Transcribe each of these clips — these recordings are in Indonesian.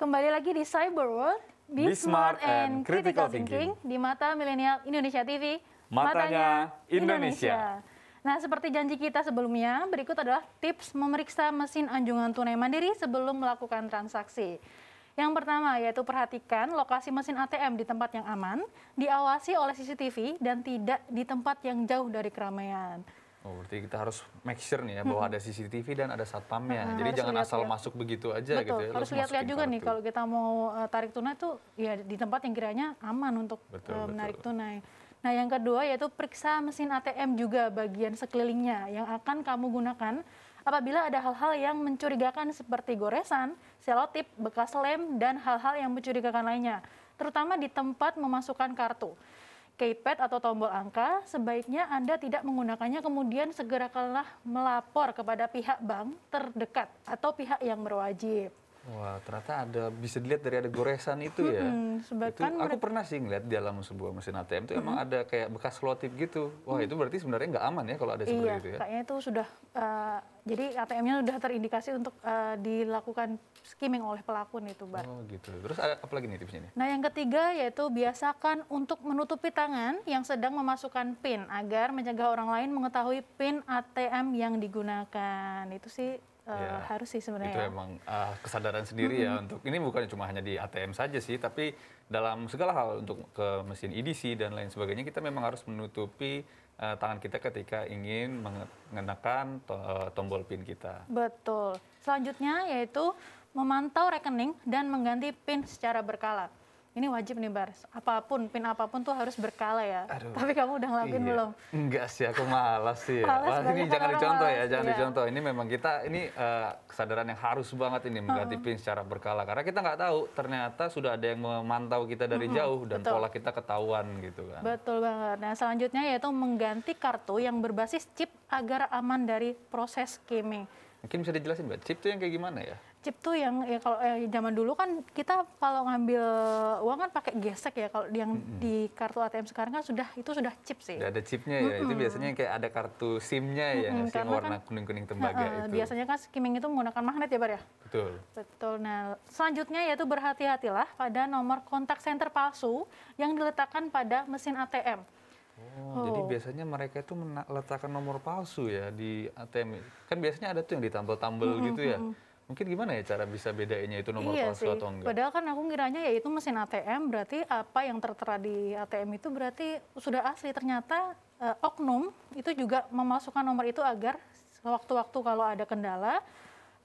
Kembali lagi di Cyber World, Be Smart and Critical Thinking di Mata Milenial Indonesia TV, Matanya Indonesia. Nah, seperti janji kita sebelumnya, berikut adalah tips memeriksa mesin anjungan tunai mandiri sebelum melakukan transaksi. Yang pertama yaitu perhatikan lokasi mesin ATM di tempat yang aman, diawasi oleh CCTV dan tidak di tempat yang jauh dari keramaian. Oh, berarti kita harus make sure nih ya bahwa ada CCTV dan ada satpamnya. Jadi jangan asal masuk begitu aja. Betul, gitu ya. Harus lihat-lihat juga nih kalau kita mau tarik tunai tuh ya di tempat yang kiranya aman untuk menarik tunai. Nah, yang kedua yaitu periksa mesin ATM juga bagian sekelilingnya yang akan kamu gunakan apabila ada hal-hal yang mencurigakan seperti goresan, selotip, bekas lem, dan hal-hal yang mencurigakan lainnya, terutama di tempat memasukkan kartu. Keypad atau tombol angka, sebaiknya Anda tidak menggunakannya kemudian segerakanlah melapor kepada pihak bank terdekat atau pihak yang berwajib. Wah, ternyata bisa dilihat dari ada goresan itu ya. Aku pernah sih ngeliat di dalam sebuah mesin ATM itu emang ada kayak bekas selotip gitu. Wah, itu berarti sebenarnya nggak aman ya kalau ada seperti itu ya. Kayaknya itu sudah, jadi ATM-nya sudah terindikasi untuk dilakukan skimming oleh pelaku nih itu, Bar. Oh gitu. Terus apa lagi nih tipsnya nih? Nah, yang ketiga yaitu biasakan untuk menutupi tangan yang sedang memasukkan PIN agar mencegah orang lain mengetahui PIN ATM yang digunakan. Itu sih harus sih sebenarnya. Itu emang kesadaran sendiri ya untuk ini bukan cuma hanya di ATM saja sih, tapi dalam segala hal untuk ke mesin EDC dan lain sebagainya kita memang harus menutupi tangan kita ketika ingin mengenakan tombol PIN kita. Betul. Selanjutnya yaitu memantau rekening dan mengganti PIN secara berkala. Ini wajib nih, Bar. PIN apapun tuh harus berkala ya. Aduh, tapi kamu udah ngelakuin belum? Enggak sih, aku malas sih ya. Wah, ini jangan dicontoh ya, jangan dicontoh. Ini memang kita, kesadaran yang harus banget ini mengganti PIN secara berkala. Karena kita nggak tahu, ternyata sudah ada yang memantau kita dari jauh dan pola kita ketahuan gitu kan. Betul banget. Nah, selanjutnya yaitu mengganti kartu yang berbasis chip agar aman dari proses skimming. Mungkin bisa dijelasin, Mbak, chip itu yang kayak gimana ya? Chip tuh yang ya kalau zaman dulu kan kita kalau ngambil uang kan pakai gesek ya, kalau yang di kartu ATM sekarang kan sudah chip sih. Udah ada chipnya ya, itu biasanya kayak ada kartu SIM-nya ya, yang warna kuning-kuning tembaga itu. Biasanya kan skimming itu menggunakan magnet ya, Bar ya? Betul. Betul. Nah, selanjutnya yaitu berhati-hatilah pada nomor kontak center palsu yang diletakkan pada mesin ATM. Jadi biasanya mereka itu meletakkan nomor palsu ya di ATM. Kan biasanya ada tuh yang ditambel-tambel gitu ya. Mungkin gimana ya cara bisa bedainnya itu nomor palsu atau enggak? Padahal kan aku ngiranya ya itu mesin ATM, berarti apa yang tertera di ATM itu berarti sudah asli. Ternyata oknum itu juga memasukkan nomor itu agar sewaktu-waktu kalau ada kendala,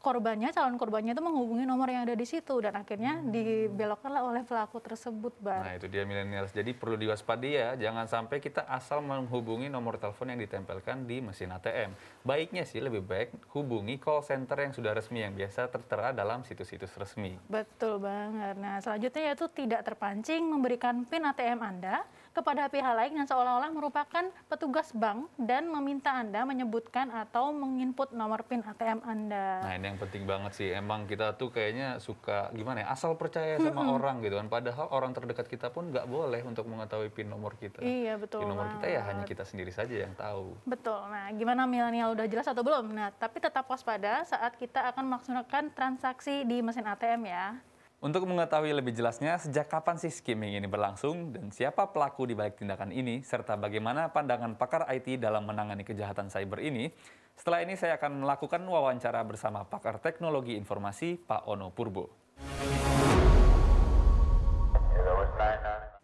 calon korbannya itu menghubungi nomor yang ada di situ dan akhirnya dibelokkanlah oleh pelaku tersebut, Bar. Nah, itu dia millennials. Jadi perlu diwaspadi ya, jangan sampai kita asal menghubungi nomor telepon yang ditempelkan di mesin ATM. Baiknya sih lebih baik hubungi call center yang sudah resmi yang biasa tertera dalam situs-situs resmi. Betul banget. Nah, selanjutnya yaitu tidak terpancing memberikan PIN ATM Anda kepada pihak lain yang seolah-olah merupakan petugas bank dan meminta Anda menyebutkan atau menginput nomor PIN ATM Anda. Nah, ini yang penting banget sih. Emang kita tuh kayaknya suka gimana ya, asal percaya sama orang gitu kan. Padahal orang terdekat kita pun nggak boleh untuk mengetahui PIN nomor kita. Iya, betul. PIN nomor kita ya hanya kita sendiri saja yang tahu. Betul. Nah, gimana milenial udah jelas atau belum? Nah, tapi tetap waspada saat kita akan melaksanakan transaksi di mesin ATM ya. Untuk mengetahui lebih jelasnya sejak kapan sih skimming ini berlangsung dan siapa pelaku di balik tindakan ini, serta bagaimana pandangan pakar IT dalam menangani kejahatan cyber ini, setelah ini saya akan melakukan wawancara bersama pakar teknologi informasi, Pak Ono Purbo.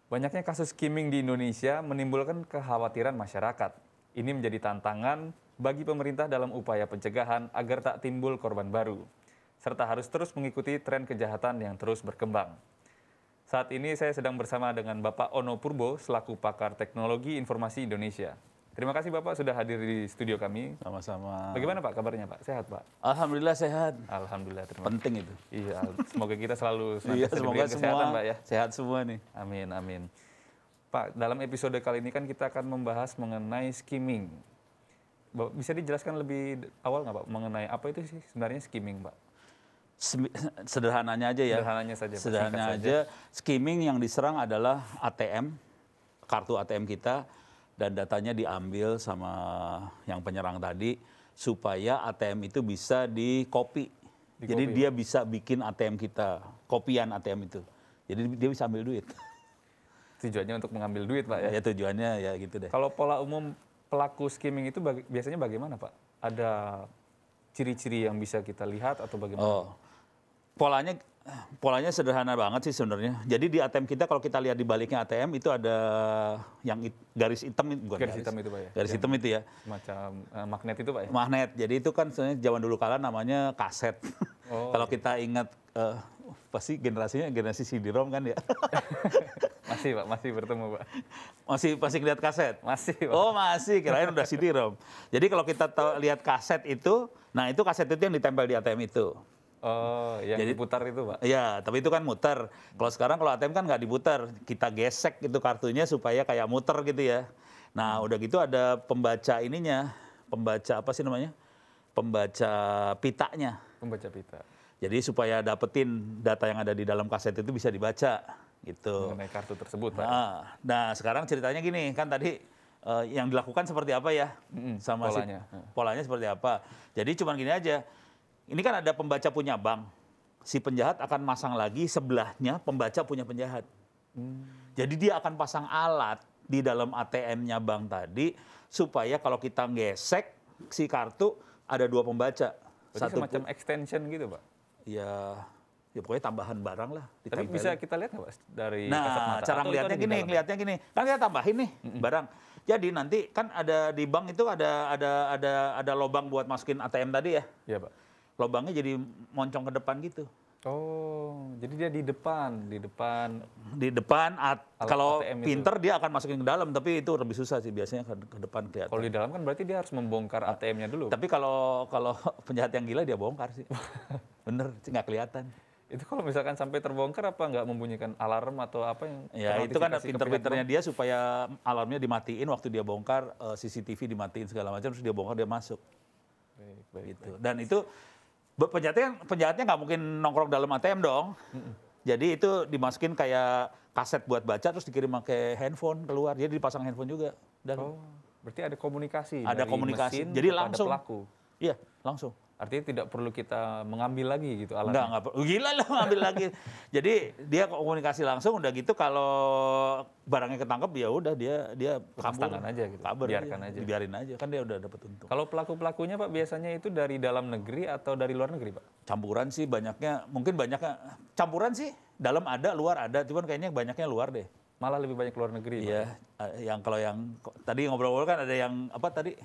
Banyaknya kasus skimming di Indonesia menimbulkan kekhawatiran masyarakat. Ini menjadi tantangan bagi pemerintah dalam upaya pencegahan agar tak timbul korban baru, serta harus terus mengikuti tren kejahatan yang terus berkembang. Saat ini saya sedang bersama dengan Bapak Ono Purbo selaku pakar teknologi informasi Indonesia. Terima kasih Bapak sudah hadir di studio kami. Sama-sama. Bagaimana Pak kabarnya Pak? Sehat Pak? Alhamdulillah sehat. Alhamdulillah. Terima kasih. Penting itu. Iya, semoga kita selalu semoga kesehatan Pak ya. Sehat semua nih. Amin, amin. Pak, dalam episode kali ini kan kita akan membahas mengenai skimming. Bisa dijelaskan lebih awal nggak Pak mengenai apa itu sih sebenarnya skimming Pak? Sederhananya aja ya. Sederhananya saja. Sederhananya aja. Skimming yang diserang adalah ATM, kartu ATM kita, dan datanya diambil sama yang penyerang tadi supaya ATM itu bisa di-copy. Jadi dia bisa bikin ATM kita. kopian ATM itu. Jadi dia bisa ambil duit. Tujuannya untuk mengambil duit, Pak ya? Ya tujuannya ya gitu deh. Kalau pola umum pelaku skimming itu biasanya bagaimana, Pak? Ada ciri-ciri yang bisa kita lihat atau bagaimana? Oh, polanya sederhana banget sih sebenarnya. Jadi di ATM kita kalau kita lihat di baliknya ATM itu ada yang garis hitam, bukan Garis hitam itu, Pak ya? Garis hitam itu ya. Semacam magnet itu, Pak ya? Magnet. Jadi itu kan sebenarnya zaman dulu kala namanya kaset. Oh. Kalau kita ingat pasti generasinya generasi CD-ROM kan ya. Masih, Pak, masih bertemu, Pak. Masih lihat kaset. Masih, Pak. Oh masih, kirain udah CD-ROM. Jadi kalau kita lihat kaset itu, nah itu kaset itu yang ditempel di ATM itu. Oh, yang Jadi, diputar itu, Pak? Iya, tapi itu kan muter. Kalau sekarang kalau ATM kan nggak diputar, kita gesek itu kartunya supaya kayak muter gitu ya. Nah udah gitu ada pembaca ininya, pembaca apa sih namanya? Pembaca pitanya. Pembaca pita. Jadi supaya dapetin data yang ada di dalam kaset itu bisa dibaca gitu. Mengenai kartu tersebut, Pak. Nah sekarang ceritanya gini, kan tadi yang dilakukan seperti apa ya? Sama polanya. Polanya seperti apa. Jadi cuman gini aja, ini kan ada pembaca punya bank. Si penjahat akan masang lagi sebelahnya pembaca punya penjahat. Jadi dia akan pasang alat di dalam ATM-nya bank tadi, supaya kalau kita gesek si kartu, ada dua pembaca. Berarti semacam extension gitu, Pak? Ya pokoknya tambahan barang lah. Tapi ditempelin. bisa kita lihat nggak, Pak, dari kasat Nah, mata? cara Atau ngelihatnya itu ada di gini, dalam? kan kita tambahin nih barang. Jadi nanti kan ada di bank itu ada lobang buat masukin ATM tadi ya. Iya, Pak. Lobangnya jadi moncong ke depan gitu. Oh, jadi dia di depan. Di depan, kalau ATM itu. pinter dia akan masukin ke dalam, tapi itu lebih susah sih biasanya ke depan kelihatan. Kalau di dalam kan berarti dia harus membongkar ATM-nya dulu. Tapi kalau penjahat yang gila dia bongkar sih. Bener, nggak kelihatan. Itu kalau misalkan sampai terbongkar apa nggak membunyikan alarm atau apa yang Ya itu kan ternotifikasi ke pinter-pinternya pihak dia supaya alarmnya dimatiin waktu dia bongkar, CCTV dimatiin segala macam, terus dia bongkar dia masuk. bank? Baik. Gitu. Dan itu penjahatnya nggak mungkin nongkrong dalam ATM dong. Jadi itu dimasukin kayak kaset buat baca terus dikirim pakai handphone keluar. Jadi dipasang handphone juga. Dan Oh, berarti ada komunikasi ada dari komunikasi. mesin Jadi kepada langsung. pelaku. Iya, langsung. Artinya tidak perlu kita mengambil lagi gitu alatnya. Enggak. Gila lah ngambil lagi. Jadi dia komunikasi langsung, udah gitu kalau barangnya ketangkep ya udah dia Lepas kabur. tangan aja gitu, Kabur biarkan aja. Dibiarin aja, kan dia udah dapat untung. Kalau pelaku-pelakunya, Pak, biasanya itu dari dalam negeri atau dari luar negeri, Pak? Campuran sih banyaknya, mungkin banyaknya campuran sih, dalam ada, luar ada, cuman kayaknya banyaknya luar deh. Malah lebih banyak luar negeri, Pak. Iya, yang kalau yang tadi ngobrol-ngobrol kan ada yang apa tadi?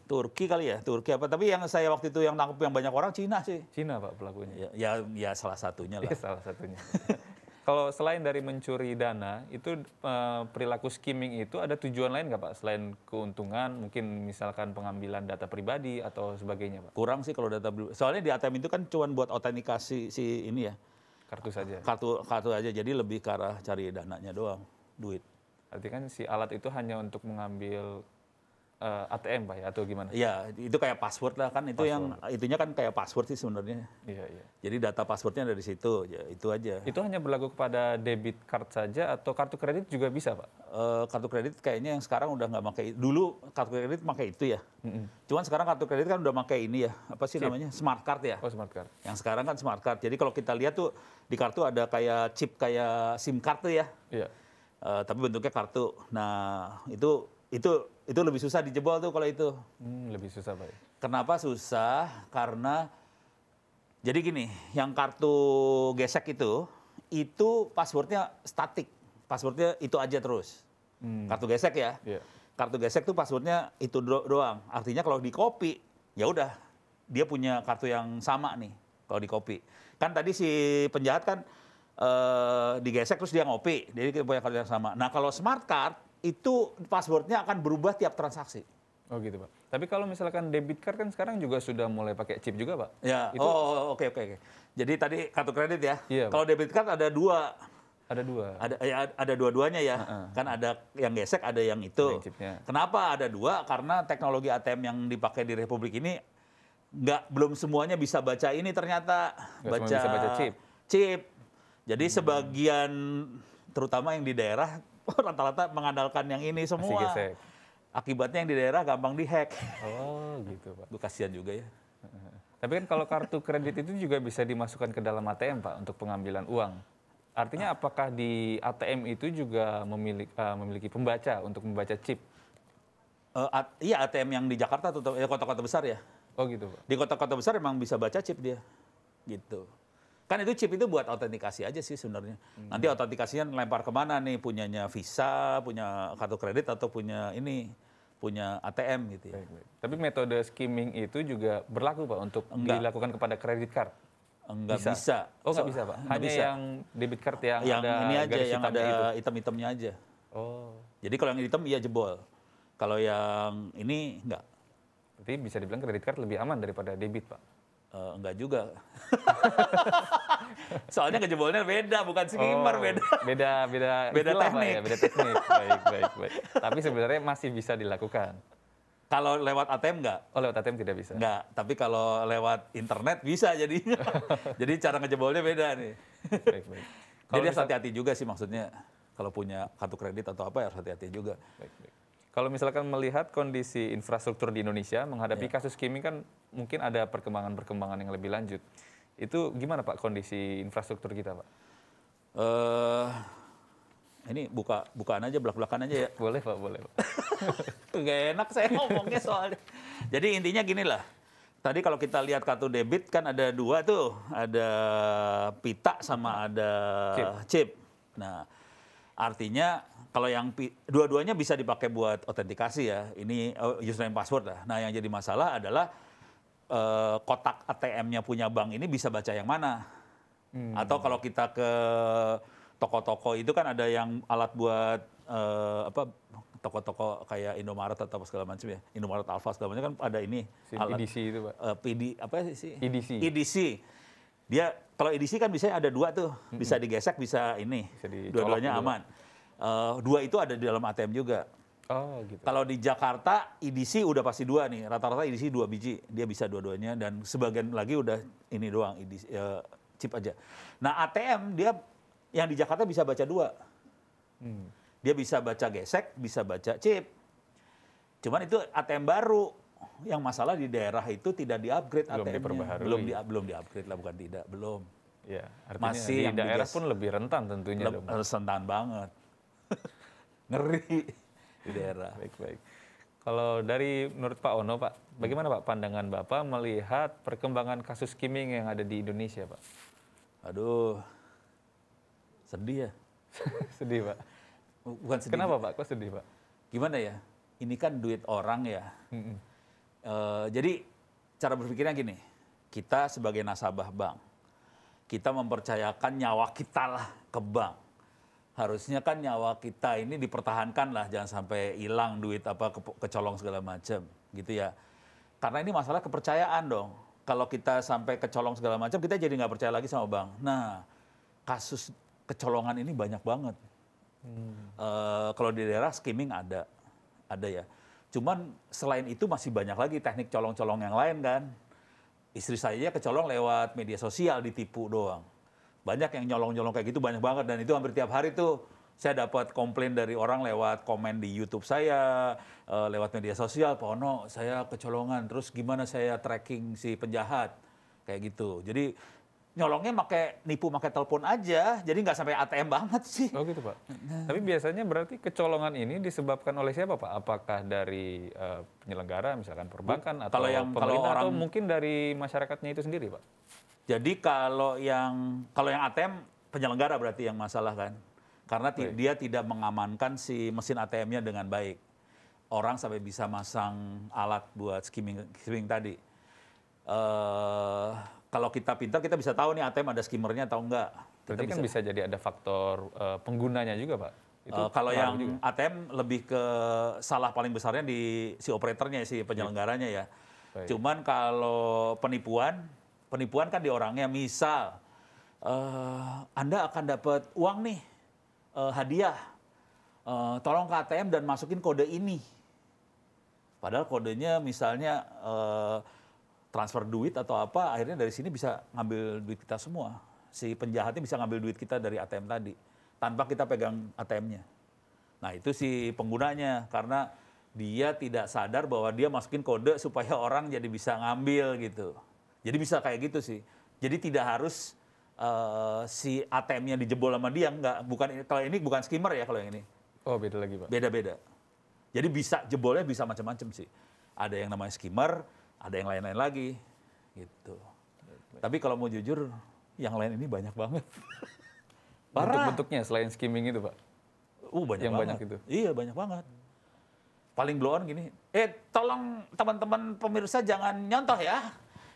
Turki kali ya, Turki apa? Tapi yang saya waktu itu yang tangkap yang banyak orang Cina sih. Cina, Pak, pelakunya. Ya salah satunya lah. Iya, salah satunya. Kalau selain dari mencuri dana, itu perilaku skimming itu ada tujuan lain nggak, Pak? Selain keuntungan, mungkin misalkan pengambilan data pribadi atau sebagainya, Pak? Kurang sih kalau data soalnya di ATM itu kan cuma buat autentikasi si ini ya. Kartu saja. Kartu aja, jadi lebih ke arah cari dananya doang, duit. Artinya kan si alat itu hanya untuk mengambil ATM, Pak, ya, atau gimana? Iya, itu kayak password lah kan, itu yang itunya kan kayak password sih sebenarnya. Iya, iya. Jadi data passwordnya dari situ, ya itu aja. Itu hanya berlaku kepada debit card saja atau kartu kredit juga bisa, Pak? Kartu kredit kayaknya yang sekarang udah nggak pakai. Dulu kartu kredit pakai itu ya. Cuman sekarang kartu kredit kan udah pakai ini ya, apa sih namanya? Smart card ya. Oh, smart card. Yang sekarang kan smart card. Jadi kalau kita lihat tuh di kartu ada kayak chip kayak SIM card tuh ya. Iya. Tapi bentuknya kartu. Nah, itu lebih susah dijebol tuh kalau itu. Lebih susah, Pak. Kenapa susah? Karena jadi gini, yang kartu gesek itu passwordnya statik. Passwordnya itu aja terus. Kartu gesek ya. Iya. Kartu gesek tuh passwordnya itu doang. Artinya kalau di copy, ya udah dia punya kartu yang sama nih kalau di copy. Kan tadi si penjahat kan digesek terus dia ngopi, jadi dia punya kartu yang sama. Nah kalau smart card itu passwordnya akan berubah tiap transaksi. Oh gitu, Pak. Tapi kalau misalkan debit card kan sekarang juga sudah mulai pakai chip juga, Pak. Ya, Itu oke. Jadi tadi kartu kredit ya. Iya, Kalau debit card ada dua. ada dua. Ada dua-duanya ya. Kan ada yang gesek, ada yang itu. Ada yang chipnya. Kenapa ada dua? Karena teknologi ATM yang dipakai di Republik ini belum semuanya bisa baca ini ternyata. Nggak semua bisa baca chip. Chip. Jadi sebagian terutama yang di daerah rata-rata mengandalkan yang ini semua. Masih gesek. Akibatnya yang di daerah gampang dihack. Oh gitu, Pak. Itu kasihan juga ya. Tapi kan kalau kartu kredit itu juga bisa dimasukkan ke dalam ATM, Pak, untuk pengambilan uang. Artinya apakah di ATM itu juga memiliki pembaca untuk membaca chip? Iya, ATM yang di Jakarta tuh, ya kota-kota besar ya. Oh gitu, Pak. Di kota-kota besar emang bisa baca chip dia, gitu. Kan itu chip itu buat autentikasi aja sih sebenarnya. Nanti autentikasinya lempar kemana nih, punyanya Visa, punya kartu kredit atau punya ATM gitu ya. Baik. Tapi metode skimming itu juga berlaku, Pak, untuk dilakukan kepada kredit card? Enggak bisa. Oh, nggak bisa, Pak? Hanya bisa. yang debit card yang ada ini aja, garis yang hitamnya ada itu? hitam-hitamnya aja. Oh, Jadi kalau yang hitam iya jebol. Kalau yang ini enggak. berarti bisa dibilang kredit card lebih aman daripada debit, Pak? Enggak juga. Soalnya kejebolnya beda, bukan skimmer, beda. Beda istilah, Pak, ya, beda teknik. Baik. Tapi sebenarnya masih bisa dilakukan. Kalau lewat ATM enggak? Oh, lewat ATM tidak bisa? Enggak, tapi kalau lewat internet bisa jadinya. Jadi cara ngejebolnya beda nih. Baik. Jadi harus hati-hati juga sih maksudnya. Kalau punya kartu kredit atau apa harus hati-hati juga. Baik. Kalau misalkan melihat kondisi infrastruktur di Indonesia menghadapi kasus skimming kan mungkin ada perkembangan-perkembangan yang lebih lanjut. Itu gimana, Pak, kondisi infrastruktur kita, Pak? Ini bukaan aja, belak-belakan aja ya. Boleh, Pak, boleh, Pak. Gak enak saya ngomongnya soalnya. Jadi intinya gini lah. Tadi kalau kita lihat kartu debit kan ada dua tuh. Ada pita sama ada chip. Nah, artinya kalau yang dua-duanya bisa dipakai buat autentikasi ya. Ini username password lah. Nah, yang jadi masalah adalah kotak ATM-nya punya bank ini bisa baca yang mana. Atau kalau kita ke toko-toko itu kan ada yang alat buat toko-toko kayak Indomaret atau segala macam ya. Indomaret Alfa segala macam kan ada ini. Alat EDC itu, Pak. Apa sih? EDC. Dia kalau EDC kan bisa ada dua tuh. Bisa digesek, bisa ini. Dua-duanya aman. Dua itu ada di dalam ATM juga. Oh, gitu. Kalau di Jakarta, EDC udah pasti dua nih. Rata-rata EDC 2 biji. Dia bisa dua-duanya. Dan sebagian lagi udah ini doang, EDC, chip aja. Nah, ATM dia yang di Jakarta bisa baca dua. Dia bisa baca gesek, bisa baca chip. Cuman itu ATM baru. Yang masalah di daerah itu tidak di-upgrade ATM-nya. Belum di-upgrade lah, bukan tidak. Belum. Ya, artinya Masih di yang daerah pun lebih rentan tentunya. Rentan banget. Ngeri di daerah. Baik. Kalau dari menurut Pak Ono, Pak, bagaimana Pak pandangan Bapak melihat perkembangan kasus skimming yang ada di Indonesia, Pak? Aduh, sedih ya. Sedih, Pak. Bukan sedih. Kenapa, Pak? Kok sedih, Pak? Gimana ya? Ini kan duit orang ya. Jadi cara berpikirnya gini, kita sebagai nasabah bank, kita mempercayakan nyawa kita lah ke bank. Harusnya kan nyawa kita ini dipertahankan lah, jangan sampai hilang duit apa kecolong segala macam, gitu ya. Karena ini masalah kepercayaan dong. Kalau kita sampai kecolong segala macam, kita jadi nggak percaya lagi sama bank. Nah, kasus kecolongan ini banyak banget. Kalau di daerah skimming ada ya. Cuman selain itu masih banyak lagi teknik colong-colong yang lain kan. Istri saya kecolong lewat media sosial, ditipu doang. Banyak yang nyolong-nyolong kayak gitu, banyak banget. Dan itu hampir tiap hari tuh saya dapat komplain dari orang lewat komen di YouTube saya, lewat media sosial, Pak Ono, saya kecolongan, terus gimana saya tracking si penjahat, kayak gitu. Jadi nyolongnya nipu pakai telepon aja, jadi nggak sampai ATM banget sih. Oh gitu, Pak. Tapi biasanya berarti kecolongan ini disebabkan oleh siapa, Pak? Apakah dari penyelenggara, misalkan perbankan, atau pemerintah, atau mungkin dari masyarakatnya itu sendiri, Pak? Jadi kalau yang ATM penyelenggara berarti yang masalah kan, karena dia tidak mengamankan si mesin ATM-nya dengan baik. Orang sampai bisa masang alat buat skimming tadi. Kalau kita pintar, kita bisa tahu nih ATM ada skimmernya atau enggak. Berarti kan bisa jadi ada faktor penggunanya juga, Pak? Kalau yang juga. ATM lebih ke salah paling besarnya di si operatornya, si penyelenggaranya ya. Baik. Cuman kalau penipuan kan di orangnya. Misal, Anda akan dapat uang nih, hadiah. Tolong ke ATM dan masukin kode ini. Padahal kodenya misalnya transfer duit atau apa, akhirnya dari sini bisa ngambil duit kita semua. Si penjahatnya bisa ngambil duit kita dari ATM tadi, tanpa kita pegang ATM-nya. Nah itu si penggunanya, karena dia tidak sadar bahwa dia masukin kode supaya orang jadi bisa ngambil gitu. Jadi bisa kayak gitu sih. Jadi tidak harus si ATM-nya dijebol sama dia, enggak. Kalau ini bukan skimmer ya kalau yang ini. Oh, beda lagi, Pak. Beda-beda. Jadi bisa jebolnya bisa macam-macam sih. Ada yang namanya skimmer, ada yang lain-lain lagi, gitu. Tapi kalau mau jujur, yang lain ini banyak banget. Parah. Bentuk-bentuknya selain skimming itu, Pak? Banyak yang banget. Banyak itu? Iya, banyak banget. Paling blow on gini, tolong teman-teman pemirsa jangan nyontoh ya.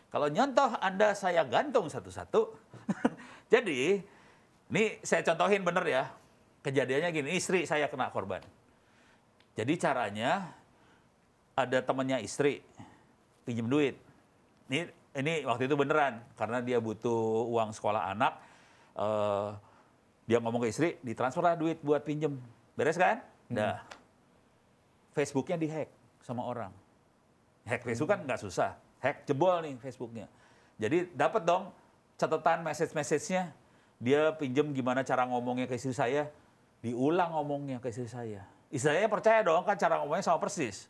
Kalau nyontoh Anda saya gantung satu-satu. Jadi, ini saya contohin bener ya. Kejadiannya gini, istri saya kena korban. Jadi caranya, ada temannya istri, pinjem duit. Ini waktu itu beneran, karena dia butuh uang sekolah anak. Dia ngomong ke istri, ditransfer lah duit buat pinjem. Beres kan? Nah, Facebooknya dihack sama orang. Hack Facebook kan nggak susah. Hack jebol nih Facebooknya. Jadi dapat dong catatan message-nya. Dia pinjem gimana cara ngomongnya ke istri saya. Diulang ngomongnya ke istri saya. Istri saya percaya dong kan cara ngomongnya sama persis.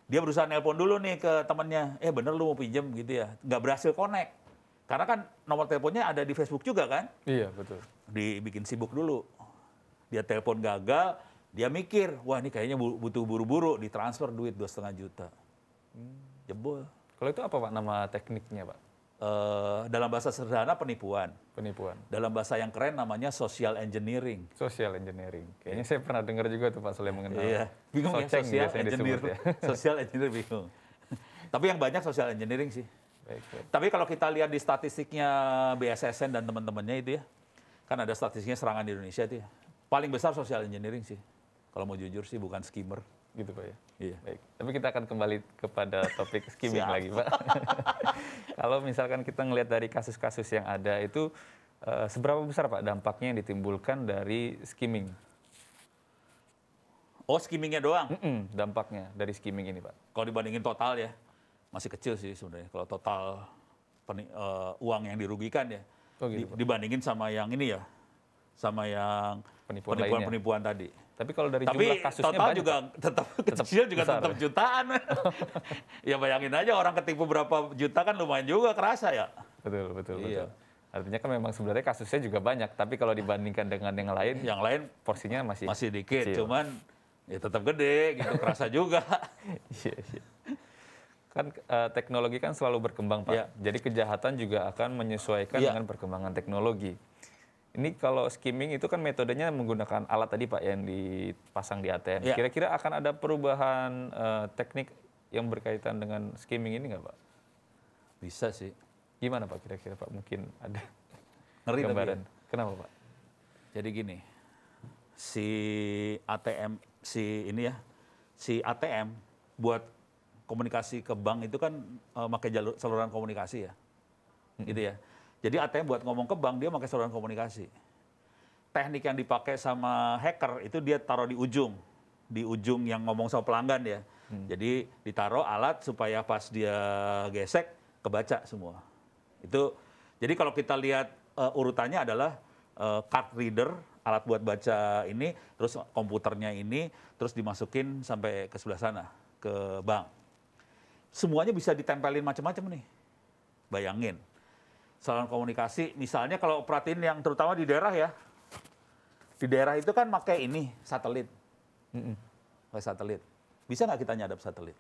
Dia berusaha nelpon dulu nih ke temannya. Bener lu mau pinjem gitu ya. Nggak berhasil connect. Karena kan nomor teleponnya ada di Facebook juga kan? Iya, betul. Dibikin sibuk dulu. Dia telepon gagal, dia mikir, wah ini kayaknya butuh buru-buru, ditransfer duit 2,5 juta. Jebol. Kalau itu apa, Pak, nama tekniknya, Pak? Dalam bahasa sederhana penipuan. Penipuan. Dalam bahasa yang keren namanya social engineering. Social engineering. Kayaknya saya pernah dengar juga tuh, Pak, soalnya mengenal. Iya. Bingung ya, social engineering. Ya. Social engineering bingung. Tapi yang banyak social engineering sih. Baik. Tapi kalau kita lihat di statistiknya BSSN dan teman-temannya itu ya, kan ada statistiknya serangan di Indonesia itu ya. Paling besar social engineering sih. Kalau mau jujur sih bukan skimmer. Gitu, Pak ya? Iya. Baik. Tapi kita akan kembali kepada topik skimming lagi, Pak. Kalau misalkan kita ngelihat dari kasus-kasus yang ada itu, seberapa besar, Pak, dampaknya yang ditimbulkan dari skimming? Oh, skimmingnya doang? Dampaknya dari skimming ini, Pak. Kalau dibandingin total ya, masih kecil sih sebenarnya. Kalau total uang yang dirugikan ya, dibandingin sama yang ini ya, sama yang penipuan tadi. Tapi kalau dari jumlah kasusnya total banyak, juga tetap kecil juga tetap jutaan. Ya bayangin aja orang ketipu berapa juta kan lumayan juga kerasa ya. Betul. Iya. Artinya kan memang sebenarnya kasusnya juga banyak, tapi kalau dibandingkan dengan yang lain porsinya masih dikit, kecil. Cuman ya tetap gede gitu, kerasa juga. Iya. Kan teknologi kan selalu berkembang, Pak. Ya. Jadi kejahatan juga akan menyesuaikan dengan perkembangan teknologi. Ini kalau skimming itu kan metodenya menggunakan alat tadi, Pak, yang dipasang di ATM. Ya. Kira-kira akan ada perubahan teknik yang berkaitan dengan skimming ini nggak, Pak? Bisa sih. Gimana, Pak, kira-kira, Pak? Mungkin ada Ngeri gambaran. tapi ya. Kenapa, Pak? Jadi gini, si ATM buat komunikasi ke bank itu kan pakai saluran komunikasi ya. Gitu ya. Jadi ATM buat ngomong ke bank, dia pakai saluran komunikasi. Teknik yang dipakai sama hacker itu dia taruh di ujung yang ngomong sama pelanggan ya. Jadi ditaruh alat supaya pas dia gesek, kebaca semua. Jadi kalau kita lihat urutannya adalah card reader, alat buat baca ini, terus komputernya ini, terus dimasukin sampai ke sebelah sana, ke bank. Semuanya bisa ditempelin macam-macam nih. Bayangin. Saluran komunikasi, misalnya kalau perhatiin yang terutama di daerah ya, di daerah itu kan pakai ini, satelit. Pakai satelit. Bisa nggak kita nyadap satelit?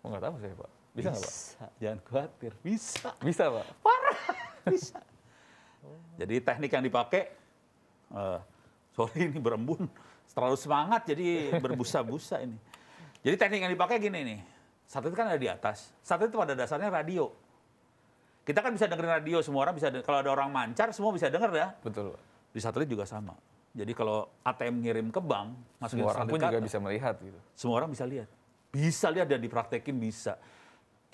Oh, nggak tahu saya, Pak. Bisa nggak, Pak? Jangan khawatir. Bisa. Bisa, Pak? Parah. Bisa. Jadi teknik yang dipakai, sorry ini berembun, terlalu semangat jadi berbusa-busa ini. Jadi teknik yang dipakai gini nih, satelit kan ada di atas. Satelit itu pada dasarnya radio. Kita kan bisa dengerin radio, semua orang bisa, kalau ada orang mancar, semua bisa denger ya. Betul, Pak. Di satelit juga sama. Jadi kalau ATM ngirim ke bank, masukin semua orang pun juga bisa melihat gitu. Semua orang bisa lihat. Bisa lihat dan dipraktekin bisa.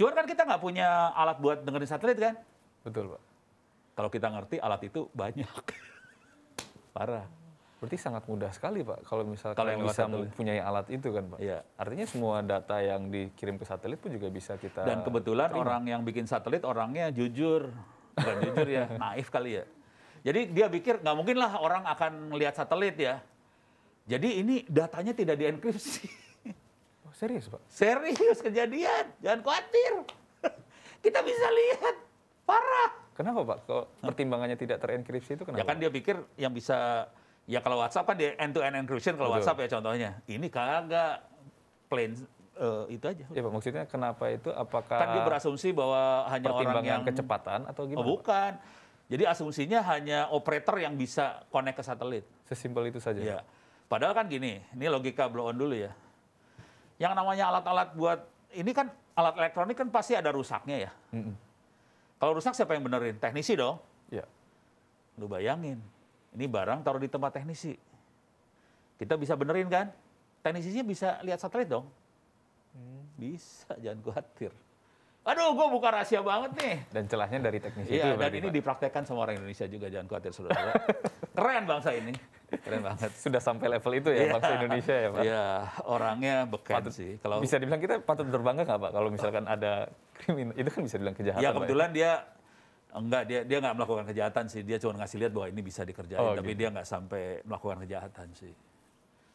Cuman kan kita nggak punya alat buat dengerin satelit kan? Betul, Pak. Kalau kita ngerti alat itu banyak. Parah. Berarti sangat mudah sekali, Pak, kalau misalkan Kalau yang bisa satelit. mempunyai alat itu kan, Pak. Iya. Artinya semua data yang dikirim ke satelit pun juga bisa kita Dan kebetulan terima. orang yang bikin satelit orangnya jujur. Bukan jujur ya, naif kali ya. Jadi dia pikir nggak mungkin lah orang akan melihat satelit ya. Jadi ini datanya tidak dienkripsi. Oh, serius, Pak? Serius kejadian, jangan khawatir. Kita bisa lihat. Parah. Kenapa Pak? Kok pertimbangannya tidak terenkripsi itu kenapa? Ya kan dia pikir yang bisa, ya kalau WhatsApp kan dia end-to-end encryption kalau Betul. WhatsApp ya contohnya. Ini kagak plain itu aja. Ya Pak, maksudnya kenapa itu? Apakah Kan dia berasumsi bahwa hanya orang pertimbangan yang kecepatan atau gimana? Oh, bukan. Jadi asumsinya hanya operator yang bisa connect ke satelit. Sesimpel itu saja. Ya. Padahal kan gini, ini logika blow on dulu ya. Yang namanya alat-alat buat, ini kan alat elektronik kan pasti ada rusaknya ya. Kalau rusak siapa yang benerin? Teknisi dong. Ya. Lu bayangin, ini barang taruh di tempat teknisi. Kita bisa benerin kan? Teknisinya bisa lihat satelit dong. Bisa, jangan khawatir. Aduh, gue buka rahasia banget nih. Dan celahnya dari teknisi itu. Iya, dan berarti, ini Pak. dipraktekkan sama orang Indonesia juga, jangan khawatir saudara. Keren bangsa ini, keren banget. Sudah sampai level itu ya, Iya. bangsa Indonesia ya Pak? Iya, orangnya beken Patut- sih. Kalau Bisa dibilang kita patut berbangga nggak Pak? Kalau misalkan ada kriminal, itu kan bisa dibilang kejahatan. ya Pak, kebetulan dia nggak melakukan kejahatan sih. Dia cuma ngasih lihat bahwa ini bisa dikerjain, Oh, tapi gitu. dia nggak sampai melakukan kejahatan sih.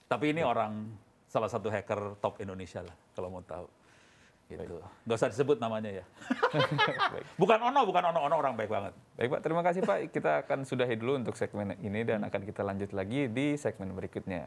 Tapi ini orang salah satu hacker top Indonesia lah, kalau mau tahu. Gitu. Nggak usah disebut namanya ya. Baik. Bukan Ono orang baik banget. Baik Pak, terima kasih Pak. Kita akan sudahi dulu untuk segmen ini dan akan kita lanjut lagi di segmen berikutnya.